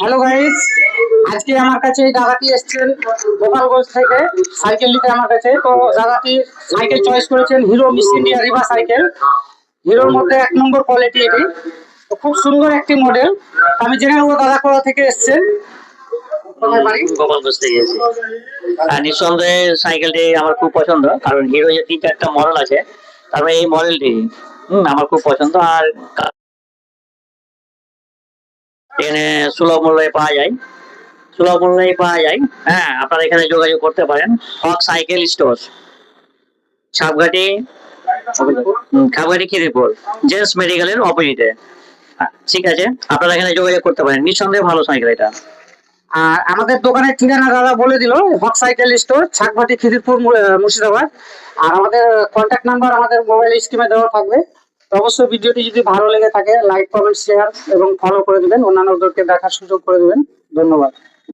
Hello guys, আজকে আমার কাছে এই দাদাটি এসেছেন গোপালগঞ্জ থেকে সাইকেল নিতে আমার কাছে। তো দাদাটি সাইকেল চয়েস করেছেন hero miss India Riva cycle. হিরোর মধ্যে 1 নম্বর কোয়ালিটি এটি। তো খুব সুন্দর একটি মডেল। আমি জেনে নেবো দাদা কোথা থেকে এসেছেন, কোথায় বাড়ি। গোপালগঞ্জ থেকে এসেছি। আর নিঃসন্দেহে সাইকেলটি আমার খুব পছন্দ, কারণ হিরো যে 3-4টা মডেল আছে, তারপরে এই মডেলটি আমার খুব পছন্দ। আর এখানে সুলভ মূল্যে পাওয়া যায়, হ্যাঁ, আপনারা এখানে যোগাযোগ করতে পারেন। হক সাইকেল স্টোর, সাবঘাটি, খাবগাটি খিদিরপুর, জেন্টস মেডিকেলের অপোজিটে। ঠিক আছে, আপনারা এখানে যোগাযোগ করতে পারেন। নিঃসন্দেহে ভালো সাইকেল এটা। আর আমাদের দোকানের ঠিকানা দাদা বলে দিল, হক সাইকেল স্টোর, ছাকবাটি, খিদিরপুর, মুর্শিদাবাদ। আর আমাদের কন্ট্যাক্ট নাম্বার আমাদের মোবাইল স্ক্রিনে দেওয়া থাকবে। তো অবশ্যই ভিডিওটি যদি ভালো লেগে থাকে লাইক, কমেন্ট, শেয়ার এবং ফলো করে দিবেন, অন্যান্যদেরকে দেখার সুযোগ করে দিবেন। ধন্যবাদ।